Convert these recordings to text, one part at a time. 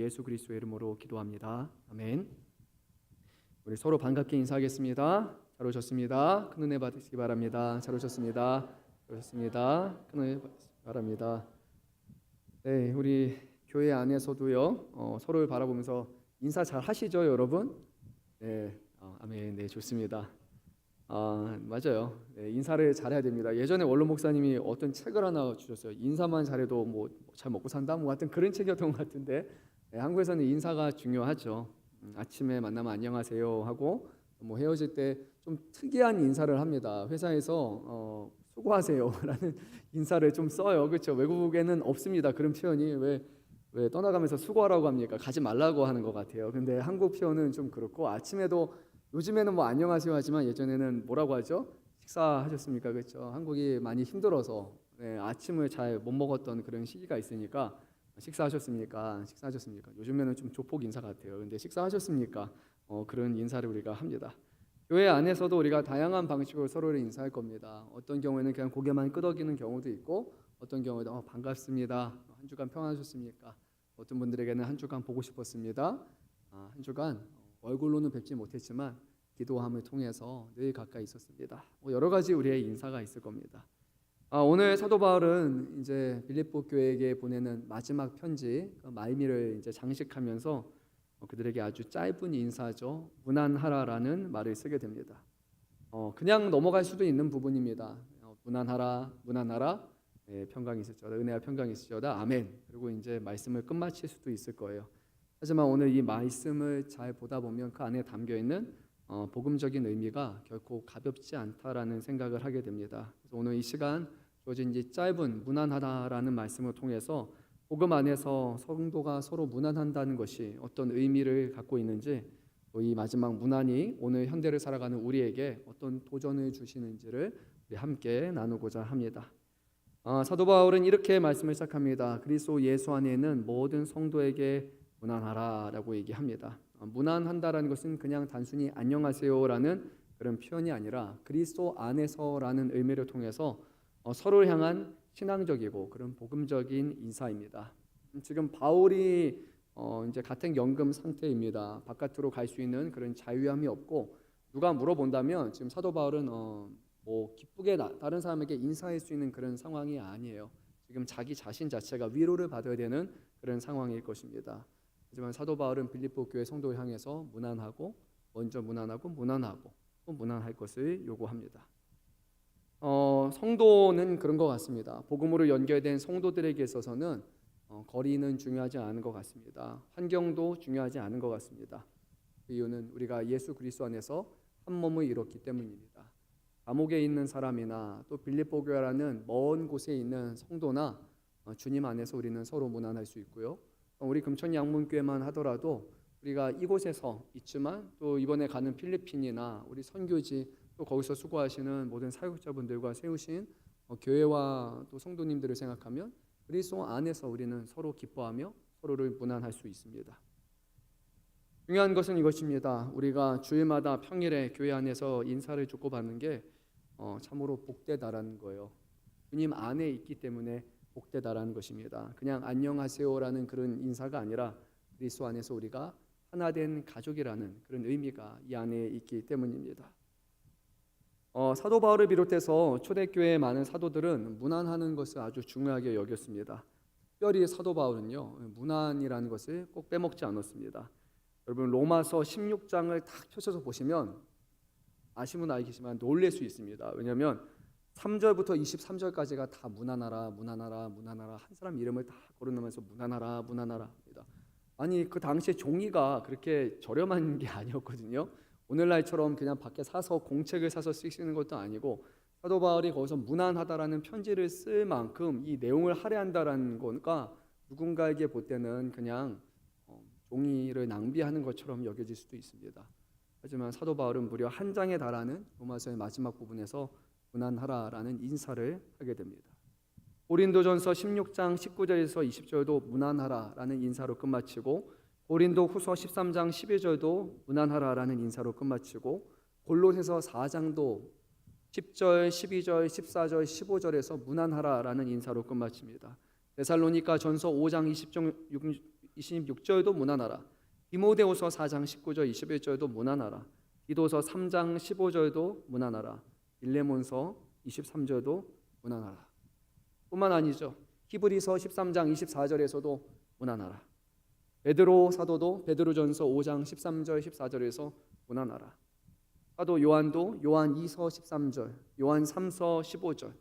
예수 그리스도의 이름으로 기도합니다. 아멘. 우리 서로 반갑게 인사하겠습니다. 잘 오셨습니다. 큰 은혜 받으시기 바랍니다. 잘 오셨습니다. 잘 오셨습니다. 큰 은혜 받으시기 바랍니다. 네, 우리 교회 안에서도요, 서로를 바라보면서 인사 잘 하시죠, 여러분? 네, 아멘. 네, 좋습니다. 맞아요. 네, 인사를 잘해야 됩니다. 예전에 원로 목사님이 어떤 책을 하나 주셨어요. 인사만 잘해도 뭐 잘 먹고 산다, 뭐 같은 그런 책이었던 것 같은데, 네, 한국에서는 인사가 중요하죠. 아침에 만나면 안녕하세요 하고, 뭐 헤어질 때 좀 특이한 인사를 합니다. 회사에서 수고하세요라는 인사를 좀 써요. 그렇죠? 외국에는 없습니다. 그런 표현이. 왜 떠나가면서 수고하라고 합니까? 가지 말라고 하는 것 같아요. 근데 한국 표현은 좀 그렇고, 아침에도 요즘에는 뭐 안녕하세요 하지만 예전에는 뭐라고 하죠? 식사하셨습니까? 그렇죠? 한국이 많이 힘들어서 아침을 잘 못 먹었던 그런 시기가 있으니까 식사하셨습니까? 식사하셨습니까? 요즘에는 좀 조폭 인사 같아요. 근데 식사하셨습니까? 그런 인사를 우리가 합니다. 교회 안에서도 우리가 다양한 방식으로 서로를 인사할 겁니다. 어떤 경우에는 그냥 고개만 끄덕이는 경우도 있고, 어떤 경우에는 반갑습니다. 한 주간 평안하셨습니까? 어떤 분들에게는 한 주간 보고 싶었습니다. 한 주간 얼굴로는 뵙지 못했지만 기도함을 통해서 늘 가까이 있었습니다. 여러 가지 우리의 인사가 있을 겁니다. 오늘 사도 바울은 이제 빌립보 교회에게 보내는 마지막 편지 말미를 이제 장식하면서 그들에게 아주 짧은 인사죠. 무난하라라는 말을 쓰게 됩니다. 그냥 넘어갈 수도 있는 부분입니다. 무난하라, 무난하라. 평강이 있을지어다, 은혜와 평강이 있을지어다, 아멘. 그리고 이제 말씀을 끝마칠 수도 있을 거예요. 하지만 오늘 이 말씀을 잘 보다 보면 그 안에 담겨 있는 복음적인 의미가 결코 가볍지 않다라는 생각을 하게 됩니다. 그래서 오늘 이 시간 주어진 이 짧은 무난하다라는 말씀을 통해서 복음 안에서 성도가 서로 무난한다는 것이 어떤 의미를 갖고 있는지, 또 이 마지막 무난이 오늘 현대를 살아가는 우리에게 어떤 도전을 주시는지를 우리 함께 나누고자 합니다. 사도 바울은 이렇게 말씀을 시작합니다. 그리스도 예수 안에는 모든 성도에게 무난하라라고 얘기합니다. 무난한다라는 것은 그냥 단순히 안녕하세요라는 그런 표현이 아니라 그리스도 안에서라는 의미를 통해서 서로를 향한 신앙적이고 그런 복음적인 인사입니다. 지금 바울이 이제 같은 연금 상태입니다. 바깥으로 갈 수 있는 그런 자유함이 없고, 누가 물어본다면 지금 사도 바울은 뭐 기쁘게 다른 사람에게 인사할 수 있는 그런 상황이 아니에요. 지금 자기 자신 자체가 위로를 받아야 되는 그런 상황일 것입니다. 하지만 사도 바울은 빌립보 교회 성도를 향해서 무난하고, 먼저 무난하고 또 무난할 것을 요구합니다. 성도는 그런 것 같습니다. 복음으로 연결된 성도들에게 있어서는 거리는 중요하지 않은 것 같습니다. 환경도 중요하지 않은 것 같습니다. 그 이유는 우리가 예수 그리스도 안에서 한 몸을 이뤘기 때문입니다. 감옥에 있는 사람이나 또 빌립보 교회라는 먼 곳에 있는 성도나 주님 안에서 우리는 서로 무난할 수 있고요. 우리 금천 양문교회만 하더라도 우리가 이곳에서 있지만 또 이번에 가는 필리핀이나 우리 선교지, 또 거기서 수고하시는 모든 사역자분들과 세우신 교회와 또 성도님들을 생각하면 그리스도 안에서 우리는 서로 기뻐하며 서로를 무난할 수 있습니다. 중요한 것은 이것입니다. 우리가 주일마다 평일에 교회 안에서 인사를 주고받는 게 참으로 복되다라는 거예요. 주님 안에 있기 때문에 복되다라는 것입니다. 그냥 안녕하세요라는 그런 인사가 아니라 그리스도 안에서 우리가 하나 된 가족이라는 그런 의미가 이 안에 있기 때문입니다. 사도 바울을 비롯해서 초대교회의 많은 사도들은 무난하는 것을 아주 중요하게 여겼습니다. 특별히 사도 바울은요, 무난이라는 것을 꼭 빼먹지 않았습니다. 여러분 로마서 16장을 딱 펼쳐서 보시면 아시면 알겠지만 놀랄 수 있습니다. 왜냐하면 3절부터 23절까지가 다 무난하라 무난하라 무난하라, 한 사람 이름을 다 거론하면서 무난하라 무난하라 합니다. 아니 그 당시에 종이가 그렇게 저렴한 게 아니었거든요. 오늘날처럼 그냥 밖에 사서 공책을 사서 쓰시는 것도 아니고, 사도 바울이 거기서 무난하다라는 편지를 쓸 만큼 이 내용을 할애한다라는 거니까 누군가에게 볼 때는 그냥 종이를 낭비하는 것처럼 여겨질 수도 있습니다. 하지만 사도 바울은 무려 한 장에 달하는 로마서의 마지막 부분에서 무난하라라는 인사를 하게 됩니다. 고린도전서 16장 19절에서 20절도 무난하라라는 인사로 끝마치고, 고린도 후서 13장 12절도 무난하라라는 인사로 끝마치고, 골로새서 4장도 10절, 12절, 14절, 15절에서 무난하라라는 인사로 끝마칩니다. 데살로니가 전서 5장 26절도 무난하라. 디모데후서 4장 19절 21절도 무난하라. 디도서 3장 15절도 무난하라. 빌레몬서 23절도 무난하라. 뿐만 아니죠. 히브리서 13장 24절에서도 무난하라. 베드로 사도도 베드로전서 5장 13절 14절에서 무난하라. 사도 요한도 요한 2서 13절, 요한 3서 15절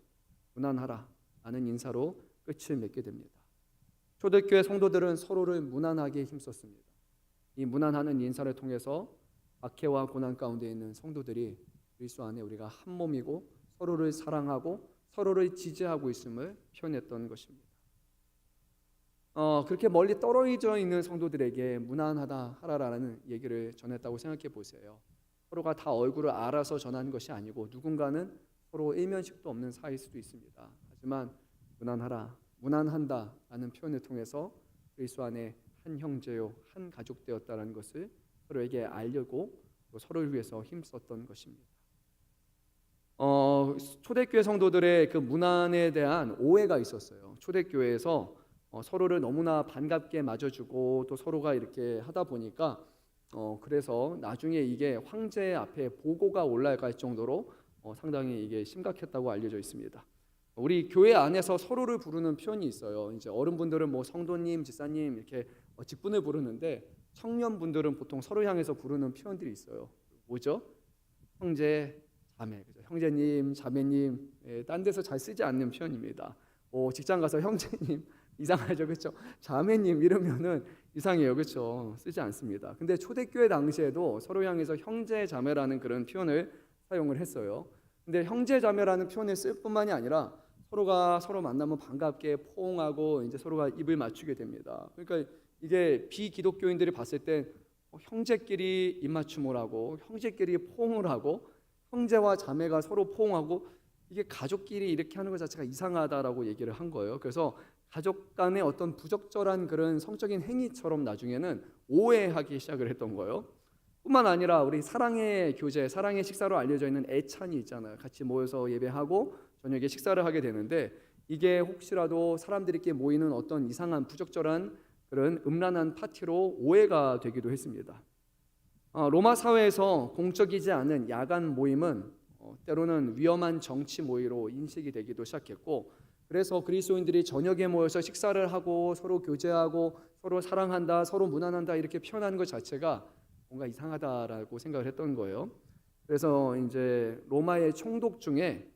무난하라 라는 인사로 끝을 맺게 됩니다. 초대교회 성도들은 서로를 무난하게 힘썼습니다. 이 무난하는 인사를 통해서 박해와 고난 가운데 있는 성도들이 그리스도 안에 우리가 한 몸이고 서로를 사랑하고 서로를 지지하고 있음을 표현했던 것입니다. 그렇게 멀리 떨어져 있는 성도들에게 무난하다 하라라는 얘기를 전했다고 생각해 보세요. 서로가 다 얼굴을 알아서 전하는 것이 아니고 누군가는 서로 일면식도 없는 사이일 수도 있습니다. 하지만 무난하라, 무난한다라는 표현을 통해서 그리스도 안에 한 형제요, 한 가족 되었다는 것을 서로에게 알려고 또 서로를 위해서 힘썼던 것입니다. 초대교회 성도들의 그 무난에 대한 오해가 있었어요. 초대교회에서 서로를 너무나 반갑게 맞아주고 또 서로가 이렇게 하다 보니까 그래서 나중에 이게 황제 앞에 보고가 올라갈 정도로 상당히 이게 심각했다고 알려져 있습니다. 우리 교회 안에서 서로를 부르는 표현이 있어요. 이제 어른분들은 뭐 성도님, 지사님 이렇게 직분을 부르는데 청년분들은 보통 서로 향해서 부르는 표현들이 있어요. 뭐죠? 형제, 자매, 그죠? 형제님, 자매님, 딴 데서 잘 쓰지 않는 표현입니다. 직장 가서 형제님 이상하죠, 그렇죠? 자매님 이러면은 이상해요, 그렇죠? 쓰지 않습니다. 근데 초대교회 당시에도 서로 향해서 형제, 자매라는 그런 표현을 사용을 했어요. 근데 형제, 자매라는 표현을 쓸 뿐만이 아니라 서로가 서로 만나면 반갑게 포옹하고 이제 서로가 입을 맞추게 됩니다. 그러니까 이게 비기독교인들이 봤을 때 형제끼리 입맞춤을 하고 형제끼리 포옹을 하고 형제와 자매가 서로 포옹하고 이게 가족끼리 이렇게 하는 것 자체가 이상하다라고 얘기를 한 거예요. 그래서 가족 간의 어떤 부적절한 그런 성적인 행위처럼 나중에는 오해하기 시작을 했던 거예요. 뿐만 아니라 우리 사랑의 교제, 사랑의 식사로 알려져 있는 애찬이 있잖아요. 같이 모여서 예배하고 저녁에 식사를 하게 되는데 이게 혹시라도 사람들끼리 모이는 어떤 이상한 부적절한 그런 음란한 파티로 오해가 되기도 했습니다. 로마 사회에서 공적이지 않은 야간 모임은 때로는 위험한 정치 모의로 인식이 되기도 시작했고 그래서 그리스도인들이 저녁에 모여서 식사를 하고 서로 교제하고 서로 사랑한다, 서로 무난한다 이렇게 표현하는 것 자체가 뭔가 이상하다라고 생각을 했던 거예요. 그래서 이제 로마의 총독 중에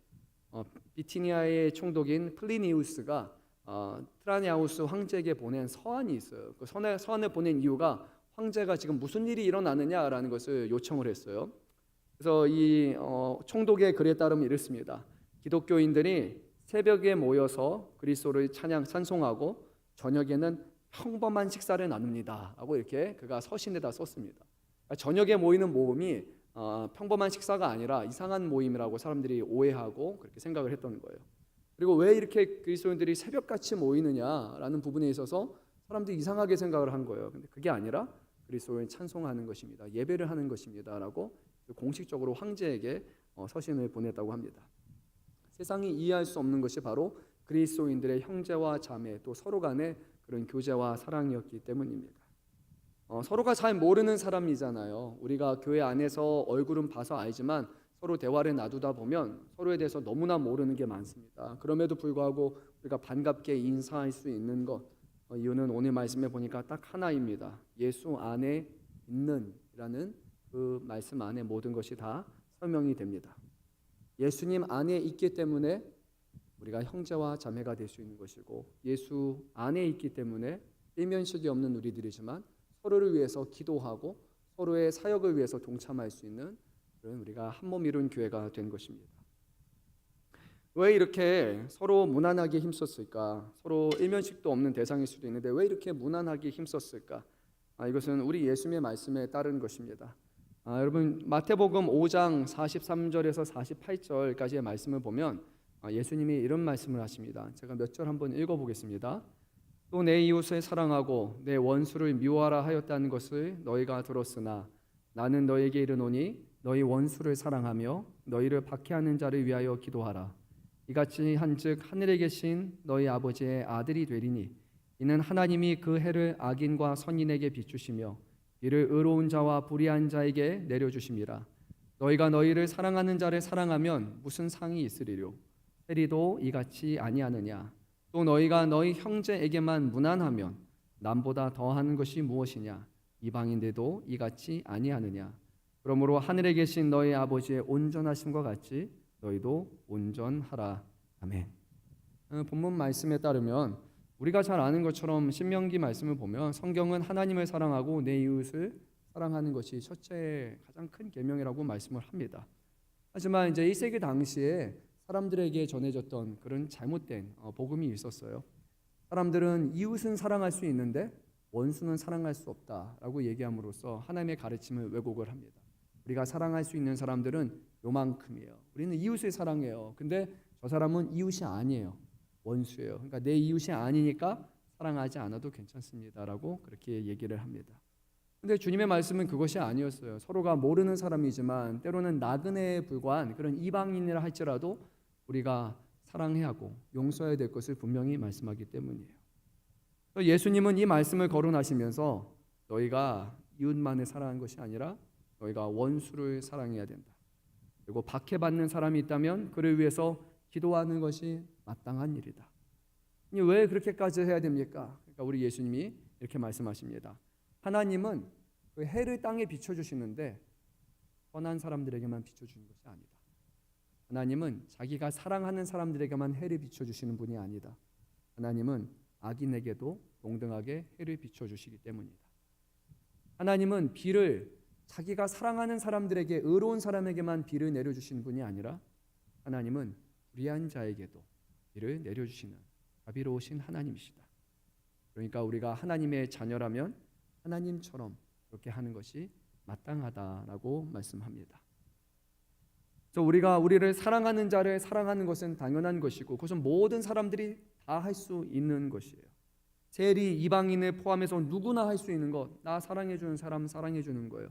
비티니아의 총독인 플리니우스가 트라니아우스 황제에게 보낸 서한이 있어요. 그 서한을 보낸 이유가 황제가 지금 무슨 일이 일어나느냐라는 것을 요청을 했어요. 그래서 이 총독의 글에 따르면 이렇습니다. 기독교인들이 새벽에 모여서 그리스도를 찬송하고 저녁에는 평범한 식사를 나눕니다 하고 이렇게 그가 서신에다 썼습니다. 그러니까 저녁에 모이는 모임이 평범한 식사가 아니라 이상한 모임이라고 사람들이 오해하고 그렇게 생각을 했던 거예요. 그리고 왜 이렇게 그리스도인들이 새벽같이 모이느냐라는 부분에 있어서 사람들이 이상하게 생각을 한 거예요. 근데 그게 아니라 그리스도를 찬송하는 것입니다. 예배를 하는 것입니다라고 공식적으로 황제에게 서신을 보냈다고 합니다. 세상이 이해할 수 없는 것이 바로 그리스도인들의 형제와 자매 또 서로 간의 그런 교제와 사랑이었기 때문입니다. 서로가 잘 모르는 사람이잖아요. 우리가 교회 안에서 얼굴은 봐서 알지만 서로 대화를 나누다 보면 서로에 대해서 너무나 모르는 게 많습니다. 그럼에도 불구하고 우리가 반갑게 인사할 수 있는 것 이유는 오늘 말씀에 보니까 딱 하나입니다. 예수 안에 있는이라는 그 말씀 안에 모든 것이 다 설명이 됩니다. 예수님 안에 있기 때문에 우리가 형제와 자매가 될 수 있는 것이고 예수 안에 있기 때문에 일면식이 없는 우리들이지만 서로를 위해서 기도하고 서로의 사역을 위해서 동참할 수 있는 그런 우리가 한 몸 이룬 교회가 된 것입니다. 왜 이렇게 서로 무난하게 힘썼을까? 서로 일면식도 없는 대상일 수도 있는데 왜 이렇게 무난하게 힘썼을까? 이것은 우리 예수님의 말씀에 따른 것입니다. 여러분 마태복음 5장 43절에서 48절까지의 말씀을 보면 예수님이 이런 말씀을 하십니다. 제가 몇 절 한번 읽어보겠습니다. 또 내 이웃을 사랑하고 내 원수를 미워하라 하였다는 것을 너희가 들었으나 나는 너희에게 이르노니 너희 원수를 사랑하며 너희를 박해하는 자를 위하여 기도하라. 이같이 한즉 하늘에 계신 너희 아버지의 아들이 되리니 이는 하나님이 그 해를 악인과 선인에게 비추시며 이를 의로운 자와 불의한 자에게 내려주심이라. 너희가 너희를 사랑하는 자를 사랑하면 무슨 상이 있으리요? 해리도 이같이 아니하느냐? 또 너희가 너희 형제에게만 무난하면 남보다 더하는 것이 무엇이냐? 이방인들도 이같이 아니하느냐? 그러므로 하늘에 계신 너희 아버지의 온전하심과 같이 너희도 온전하라. 아멘. 본문 말씀에 따르면 우리가 잘 아는 것처럼 신명기 말씀을 보면 성경은 하나님을 사랑하고 내 이웃을 사랑하는 것이 첫째 가장 큰 계명이라고 말씀을 합니다. 하지만 이제 1세기 당시에 사람들에게 전해졌던 그런 잘못된 복음이 있었어요. 사람들은 이웃은 사랑할 수 있는데 원수는 사랑할 수 없다라고 얘기함으로써 하나님의 가르침을 왜곡을 합니다. 우리가 사랑할 수 있는 사람들은 요만큼이에요. 우리는 이웃을 사랑해요. 근데 저 사람은 이웃이 아니에요. 원수예요. 그러니까 내 이웃이 아니니까 사랑하지 않아도 괜찮습니다라고 그렇게 얘기를 합니다. 근데 주님의 말씀은 그것이 아니었어요. 서로가 모르는 사람이지만 때로는 나그네에 불과한 그런 이방인이라 할지라도 우리가 사랑해야 하고 용서해야 될 것을 분명히 말씀하기 때문이에요. 예수님은 이 말씀을 거론하시면서 너희가 이웃만을 사랑하는 것이 아니라 너희가 원수를 사랑해야 된다. 그리고 박해받는 사람이 있다면 그를 위해서 기도하는 것이 마땅한 일이다. 왜 그렇게까지 해야 됩니까? 그러니까 우리 예수님이 이렇게 말씀하십니다. 하나님은 그 해를 땅에 비춰주시는데 선한 사람들에게만 비춰주는 것이 아니다. 하나님은 자기가 사랑하는 사람들에게만 해를 비춰주시는 분이 아니다. 하나님은 악인에게도 동등하게 해를 비춰주시기 때문이다. 하나님은 비를 자기가 사랑하는 사람들에게, 의로운 사람에게만 비를 내려주시는 분이 아니라 하나님은 불의한 자에게도 비를 내려주시는 자비로우신 하나님이시다. 그러니까 우리가 하나님의 자녀라면 하나님처럼 그렇게 하는 것이 마땅하다라고 말씀합니다. 우리가 우리를 사랑하는 자를 사랑하는 것은 당연한 것이고 그것은 모든 사람들이 다 할 수 있는 것이에요. 세리 이방인을 포함해서 누구나 할 수 있는 것, 나 사랑해주는 사람 사랑해주는 거예요.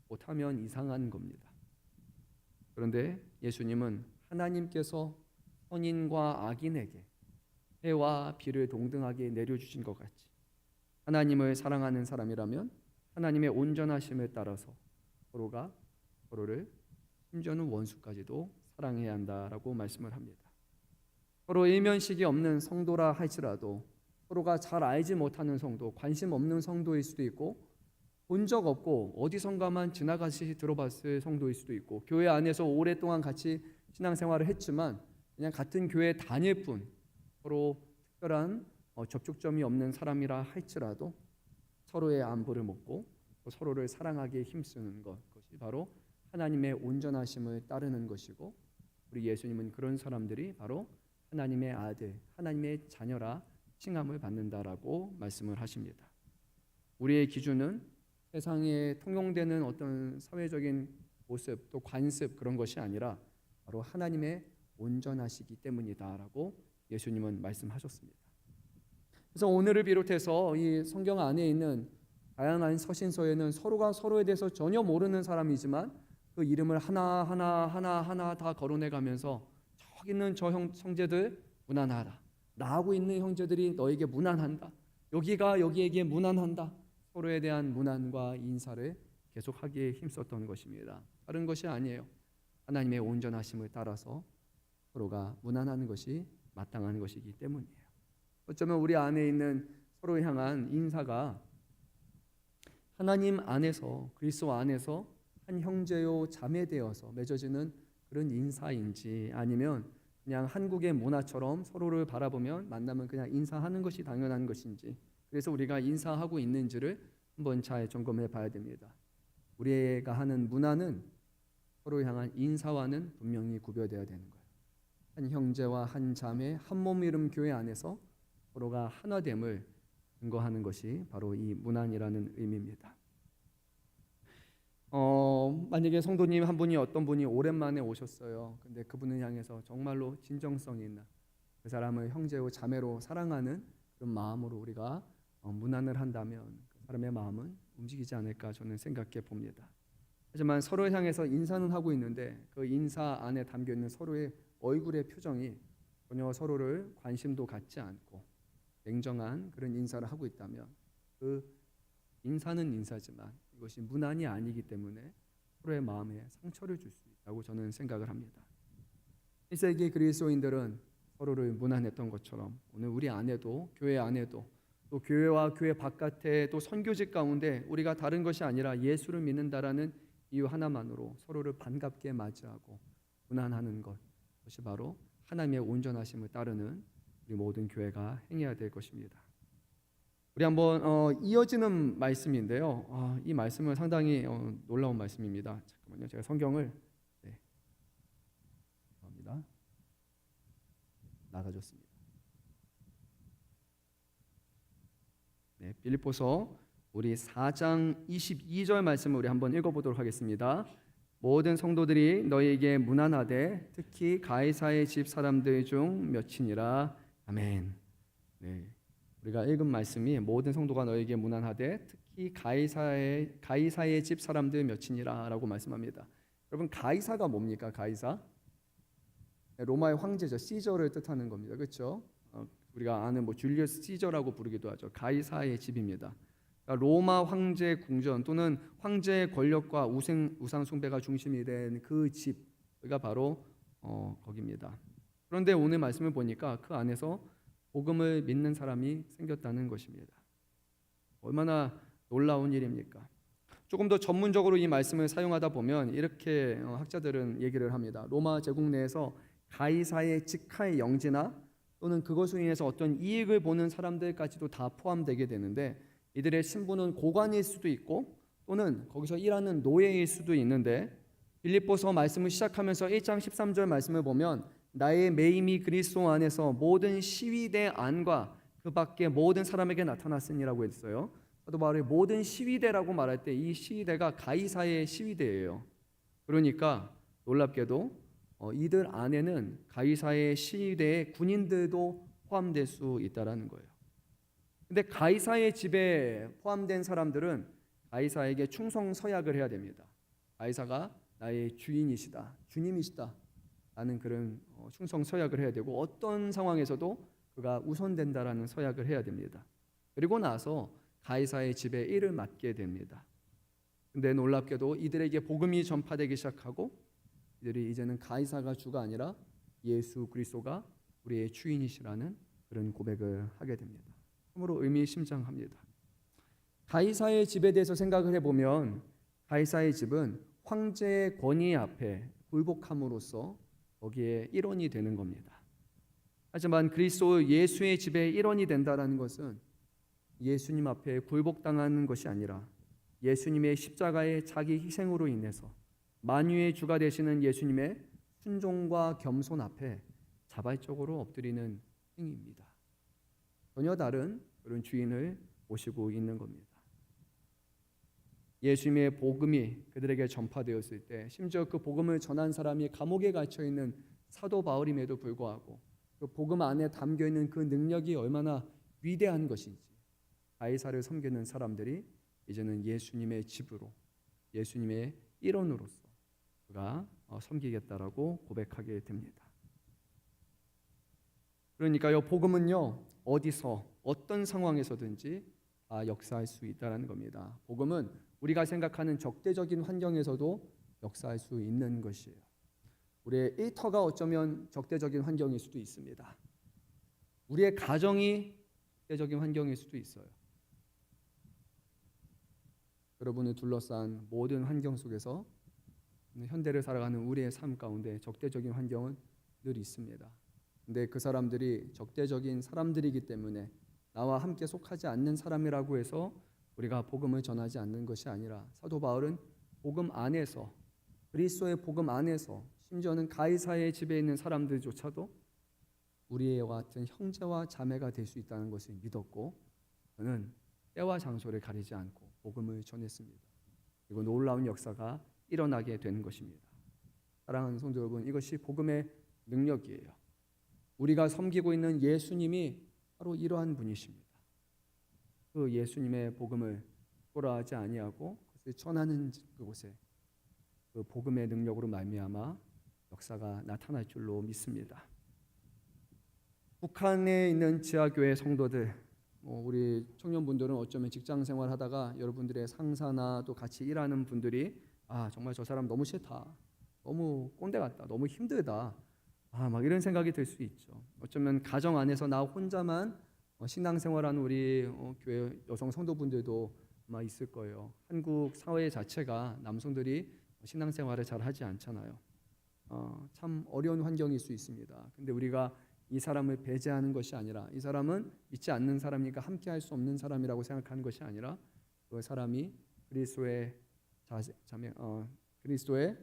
못하면 이상한 겁니다. 그런데 예수님은 하나님께서 선인과 악인에게 해와 비를 동등하게 내려주신 것 같이 하나님을 사랑하는 사람이라면 하나님의 온전하심에 따라서 서로가 서로를 심지어는 원수까지도 사랑해야 한다라고 말씀을 합니다. 서로 일면식이 없는 성도라 할지라도 서로가 잘 알지 못하는 성도, 관심 없는 성도일 수도 있고 본 적 없고 어디선가만 지나가시 들어봤을 성도일 수도 있고 교회 안에서 오랫동안 같이 신앙생활을 했지만 그냥 같은 교회 다닐 뿐 서로 특별한 접촉점이 없는 사람이라 할지라도 서로의 안부를 묻고 서로를 사랑하기에 힘쓰는 것이 바로 하나님의 온전하심을 따르는 것이고 우리 예수님은 그런 사람들이 바로 하나님의 아들, 하나님의 자녀라 칭함을 받는다라고 말씀을 하십니다. 우리의 기준은 세상에 통용되는 어떤 사회적인 모습 또 관습 그런 것이 아니라 바로 하나님의 온전하시기 때문이다라고 예수님은 말씀하셨습니다. 그래서 오늘을 비롯해서 이 성경 안에 있는 다양한 서신서에는 서로가 서로에 대해서 전혀 모르는 사람이지만 그 이름을 하나 다 거론해 가면서 저기 있는 저 형제들 무난하라. 나하고 있는 형제들이 너에게 무난한다. 여기가 여기에게 무난한다. 서로에 대한 무난과 인사를 계속하기에 힘썼던 것입니다. 다른 것이 아니에요. 하나님의 온전하심을 따라서 서로가 무난한 것이 마땅한 것이기 때문이에요. 어쩌면 우리 안에 있는 서로 향한 인사가 하나님 안에서 그리스도 안에서 한 형제요 자매 되어서 맺어지는 그런 인사인지 아니면 그냥 한국의 문화처럼 서로를 바라보면 만나면 그냥 인사하는 것이 당연한 것인지 그래서 우리가 인사하고 있는지를 한번 잘 점검해 봐야 됩니다. 우리가 하는 문화는 서로 향한 인사와는 분명히 구별되어야 되는 거예요. 한 형제와 한 자매 한 몸 이름 교회 안에서 서로가 하나됨을 증거하는 것이 바로 이 문안이라는 의미입니다. 만약에 성도님 한 분이 어떤 분이 오랜만에 오셨어요. 근데 그분을 향해서 정말로 진정성 있는 그 사람을 형제요 자매로 사랑하는 그런 마음으로 우리가 문안을 한다면 그 사람의 마음은 움직이지 않을까 저는 생각해 봅니다. 하지만 서로 향해서 인사는 하고 있는데 그 인사 안에 담겨 있는 서로의 얼굴의 표정이 전혀 서로를 관심도 갖지 않고 냉정한 그런 인사를 하고 있다면 그 인사는 인사지만 이것이 문안이 아니기 때문에 서로의 마음에 상처를 줄 수 있다고 저는 생각을 합니다. 1세기 그리스도인들은 서로를 문안했던 것처럼 오늘 우리 안에도 교회 안에도 또 교회와 교회 바깥에 또 선교직 가운데 우리가 다른 것이 아니라 예수를 믿는다라는 이유 하나만으로 서로를 반갑게 맞이하고 문안하는 것, 그것이 바로 하나님의 온전하심을 따르는 우리 모든 교회가 행해야 될 것입니다. 우리 한번 이어지는 말씀인데요. 이 말씀은 상당히 놀라운 말씀입니다. 잠깐만요. 제가 성경을 죄송합니다. 나가줬습니다. 네, 빌립보서 우리 4장 22절 말씀을 우리 한번 읽어보도록 하겠습니다. 모든 성도들이 너희에게 문안하되 특히 가이사의 집 사람들 중 몇이니라. 아멘. 네, 우리가 읽은 말씀이 모든 성도가 너희에게 문안하되 특히 가이사의 집 사람들 몇이니라라고 말씀합니다. 여러분, 가이사가 뭡니까? 가이사? 로마의 황제죠. 시저를 뜻하는 겁니다. 그렇죠? 우리가 아는 줄리어스 시저라고 부르기도 하죠. 가이사의 집입니다. 그러니까 로마 황제 궁전 또는 황제의 권력과 우상 숭배가 중심이 된 그 집가 바로 거기입니다. 그런데 오늘 말씀을 보니까 그 안에서 복음을 믿는 사람이 생겼다는 것입니다. 얼마나 놀라운 일입니까? 조금 더 전문적으로 이 말씀을 사용하다 보면 이렇게 학자들은 얘기를 합니다. 로마 제국 내에서 가이사의 직하의 영지나 또는 그것으로 인해서 어떤 이익을 보는 사람들까지도 다 포함되게 되는데, 이들의 신분은 고관일 수도 있고 또는 거기서 일하는 노예일 수도 있는데, 빌립보서 말씀을 시작하면서 1장 13절 말씀을 보면 나의 매임이 그리스도 안에서 모든 시위대 안과 그 밖에 모든 사람에게 나타났으니라고 했어요. 사도 바울이 모든 시위대라고 말할 때 이 시위대가 가이사의 시위대예요. 그러니까 놀랍게도 이들 안에는 가이사의 시위대의 군인들도 포함될 수 있다라는 거예요. 근데 가이사의 집에 포함된 사람들은 가이사에게 충성 서약을 해야 됩니다. 가이사가 나의 주인이시다, 주님이시다 라는 그런 충성 서약을 해야 되고, 어떤 상황에서도 그가 우선된다라는 서약을 해야 됩니다. 그리고 나서 가이사의 집에 일을 맡게 됩니다. 근데 놀랍게도 이들에게 복음이 전파되기 시작하고 이들이 이제는 가이사가 주가 아니라 예수 그리스도가 우리의 주인이시라는 그런 고백을 하게 됩니다. 참으로 의미심장합니다. 가이사의 집에 대해서 생각을 해보면 가이사의 집은 황제의 권위 앞에 굴복함으로써 거기에 일원이 되는 겁니다. 하지만 그리스도 예수의 집에 일원이 된다는 것은 예수님 앞에 굴복당하는 것이 아니라 예수님의 십자가의 자기 희생으로 인해서 만유의 주가 되시는 예수님의 순종과 겸손 앞에 자발적으로 엎드리는 행위입니다. 전혀 다른 그런 주인을 모시고 있는 겁니다. 예수님의 복음이 그들에게 전파되었을 때, 심지어 그 복음을 전한 사람이 감옥에 갇혀 있는 사도 바울임에도 불구하고 그 복음 안에 담겨 있는 그 능력이 얼마나 위대한 것인지 가이사를 섬기는 사람들이 이제는 예수님의 집으로, 예수님의 일원으로서 그가 섬기겠다라고 고백하게 됩니다. 그러니까요, 복음은요 어디서 어떤 상황에서든지 다 역사할 수 있다는 겁니다. 복음은 우리가 생각하는 적대적인 환경에서도 역사할 수 있는 것이에요. 우리의 일터가 어쩌면 적대적인 환경일 수도 있습니다. 우리의 가정이 적대적인 환경일 수도 있어요. 여러분을 둘러싼 모든 환경 속에서 현대를 살아가는 우리의 삶 가운데 적대적인 환경은 늘 있습니다. 근데 그 사람들이 적대적인 사람들이기 때문에 나와 함께 속하지 않는 사람이라고 해서 우리가 복음을 전하지 않는 것이 아니라, 사도 바울은 복음 안에서, 그리스도의 복음 안에서, 심지어는 가이사의 집에 있는 사람들조차도 우리와 같은 형제와 자매가 될 수 있다는 것을 믿었고, 그는 때와 장소를 가리지 않고 복음을 전했습니다. 그리고 놀라운 역사가 일어나게 된 것입니다. 사랑하는 성도 여러분, 이것이 복음의 능력이에요. 우리가 섬기고 있는 예수님이 바로 이러한 분이십니다. 그 예수님의 복음을 꼬라하지 아니하고 그것을 전하는 그곳에 그 복음의 능력으로 말미암아 역사가 나타날 줄로 믿습니다. 북한에 있는 지하교회 성도들, 우리 청년분들은 어쩌면 직장 생활하다가 여러분들의 상사나 또 같이 일하는 분들이 정말 저 사람 너무 싫다, 너무 꼰대 같다, 너무 힘들다, 막 이런 생각이 들 수 있죠. 어쩌면 가정 안에서 나 혼자만 신앙생활하는 우리 교회 여성 성도분들도 아마 있을 거예요. 한국 사회 자체가 남성들이 신앙생활을 잘 하지 않잖아요. 참 어려운 환경일 수 있습니다. 근데 우리가 이 사람을 배제하는 것이 아니라, 이 사람은 믿지 않는 사람이니까 함께 할 수 없는 사람이라고 생각하는 것이 아니라, 그 사람이 그리스도의 그리스도의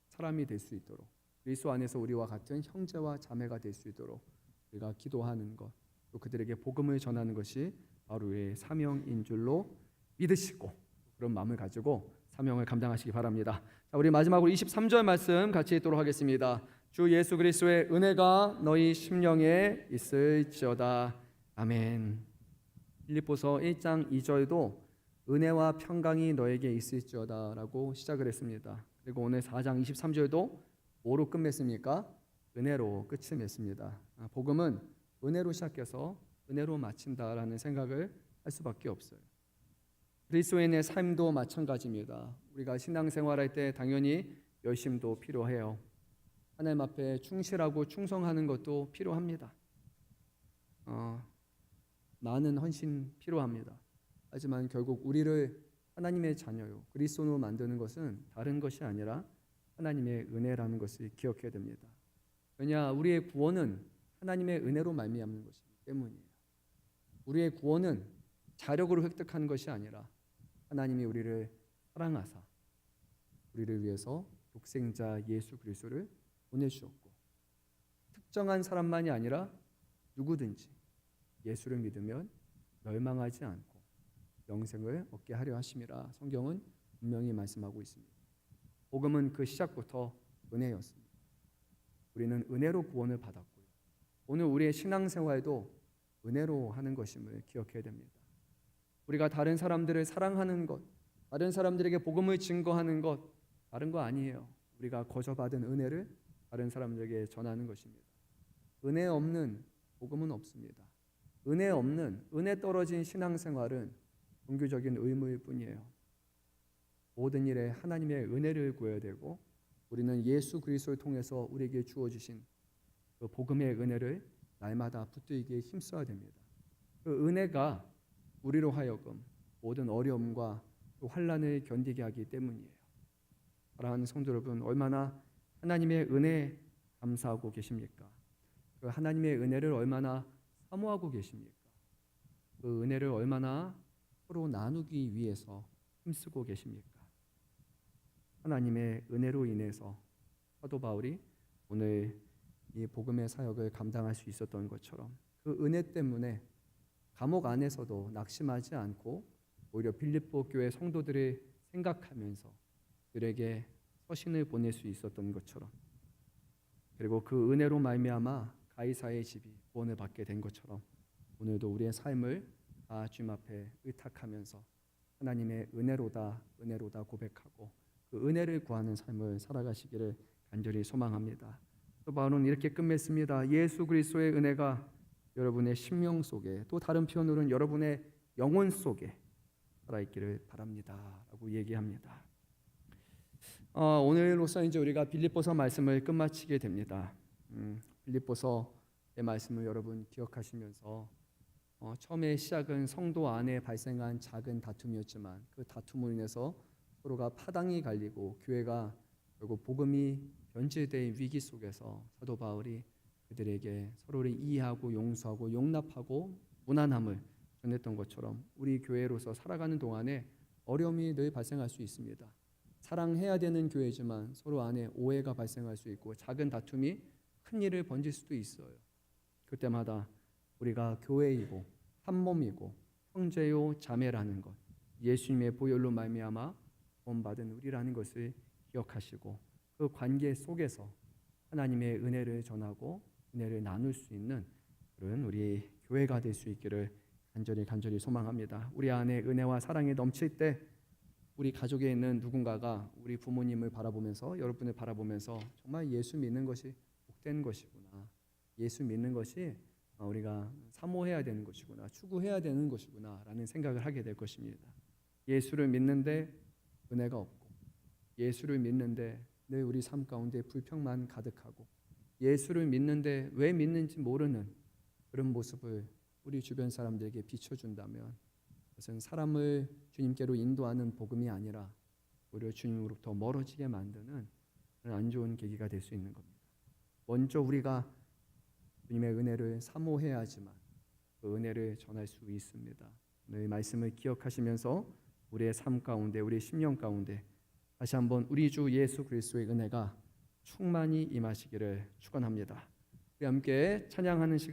사람이 될 수 있도록, 그리스도 안에서 우리와 같은 형제와 자매가 될 수 있도록 우리가 기도하는 것, 또 그들에게 복음을 전하는 것이 바로 우리의 사명인 줄로 믿으시고, 그런 마음을 가지고 사명을 감당하시기 바랍니다. 자, 우리 마지막으로 23절 말씀 같이 읽도록 하겠습니다. 주 예수 그리스도의 은혜가 너희 심령에 있을지어다. 아멘. 빌립보서 1장 2절도 은혜와 평강이 너에게 있을지어다 라고 시작을 했습니다. 그리고 오늘 4장 23절도 뭐로 끝맺습니까? 은혜로 끝을 맺습니다. 복음은 은혜로 시작해서 은혜로 마친다라는 생각을 할 수밖에 없어요. 그리스도인의 삶도 마찬가지입니다. 우리가 신앙생활할 때 당연히 열심도 필요해요. 하나님 앞에 충실하고 충성하는 것도 필요합니다. 많은 헌신 필요합니다. 하지만 결국 우리를 하나님의 자녀요, 그리스도로 만드는 것은 다른 것이 아니라 하나님의 은혜라는 것을 기억해야 됩니다. 왜냐, 우리의 구원은 하나님의 은혜로 말미암는 것이기 때문이에요. 우리의 구원은 자력으로 획득하는 것이 아니라 하나님이 우리를 사랑하사 우리를 위해서 독생자 예수 그리스도를 보내주셨고, 특정한 사람만이 아니라 누구든지 예수를 믿으면 멸망하지 않고 영생을 얻게 하려 하심이라 성경은 분명히 말씀하고 있습니다. 복음은 그 시작부터 은혜였습니다. 우리는 은혜로 구원을 받았고요, 오늘 우리의 신앙생활도 은혜로 하는 것임을 기억해야 됩니다. 우리가 다른 사람들을 사랑하는 것, 다른 사람들에게 복음을 증거하는 것, 다른 거 아니에요. 우리가 거저받은 은혜를 다른 사람들에게 전하는 것입니다. 은혜 없는 복음은 없습니다. 은혜 없는, 은혜 떨어진 신앙생활은 종교적인 의무일 뿐이에요. 모든 일에 하나님의 은혜를 구해야 되고, 우리는 예수 그리스도를 통해서 우리에게 주어주신 그 복음의 은혜를 날마다 붙들기에 힘써야 됩니다. 그 은혜가 우리로 하여금 모든 어려움과 또 환난을 견디게 하기 때문이에요. 사랑하는 성도 여러분, 얼마나 하나님의 은혜 감사하고 계십니까? 그 하나님의 은혜를 얼마나 사모하고 계십니까? 그 은혜를 얼마나 서로 나누기 위해서 힘쓰고 계십니까? 하나님의 은혜로 인해서 사도 바울이 오늘 이 복음의 사역을 감당할 수 있었던 것처럼, 그 은혜 때문에 감옥 안에서도 낙심하지 않고 오히려 빌립보 교회 성도들을 생각하면서 그들에게 서신을 보낼 수 있었던 것처럼, 그리고 그 은혜로 말미암아 가이사의 집이 구원을 받게 된 것처럼, 오늘도 우리의 삶을 다 주님 앞에 의탁하면서 하나님의 은혜로다 은혜로다 고백하고 그 은혜를 구하는 삶을 살아가시기를 간절히 소망합니다. 또 바울은 이렇게 끝맺습니다. 예수 그리스도의 은혜가 여러분의 심령 속에, 또 다른 표현으로는 여러분의 영혼 속에 살아있기를 바랍니다 라고 얘기합니다. 오늘로서 이제 우리가 빌립보서 말씀을 끝마치게 됩니다. 빌립보서의 말씀을 여러분 기억하시면서 처음에 시작은 성도 안에 발생한 작은 다툼이었지만, 그 다툼으로 인해서 서로가 파당이 갈리고 교회가 결국 복음이 변질된 위기 속에서 사도 바울이 그들에게 서로를 이해하고 용서하고 용납하고 무난함을 전했던 것처럼, 우리 교회로서 살아가는 동안에 어려움이 늘 발생할 수 있습니다. 사랑해야 되는 교회지만 서로 안에 오해가 발생할 수 있고 작은 다툼이 큰 일을 번질 수도 있어요. 그때마다 우리가 교회이고 한 몸이고 형제요 자매라는 것, 예수님의 보혈로 말미암아 구원받은 우리라는 것을 기억하시고, 그 관계 속에서 하나님의 은혜를 전하고 은혜를 나눌 수 있는 그런 우리 교회가 될 수 있기를 간절히 소망합니다. 우리 안에 은혜와 사랑이 넘칠 때 우리 가족에 있는 누군가가 우리 부모님을 바라보면서, 여러분을 바라보면서 정말 예수 믿는 것이 복된 것이구나, 예수 믿는 것이 우리가 사모해야 되는 것이구나, 추구해야 되는 것이구나라는 생각을 하게 될 것입니다. 예수를 믿는데 은혜가 없고, 예수를 믿는데 늘 우리 삶 가운데 불평만 가득하고, 예수를 믿는데 왜 믿는지 모르는 그런 모습을 우리 주변 사람들에게 비춰준다면, 그것은 사람을 주님께로 인도하는 복음이 아니라 오히려 주님으로부터 멀어지게 만드는 그런 안 좋은 계기가 될 수 있는 겁니다. 먼저 우리가 주님의 은혜를 사모해야지만 그 은혜를 전할 수 있습니다. 오늘 말씀을 기억하시면서 우리의 삶 가운데, 우리의 심령 가운데 다시 한번 우리 주 예수 그리스도의 은혜가 충만히 임하시기를 축원합니다. 우리 함께 찬양하는 시간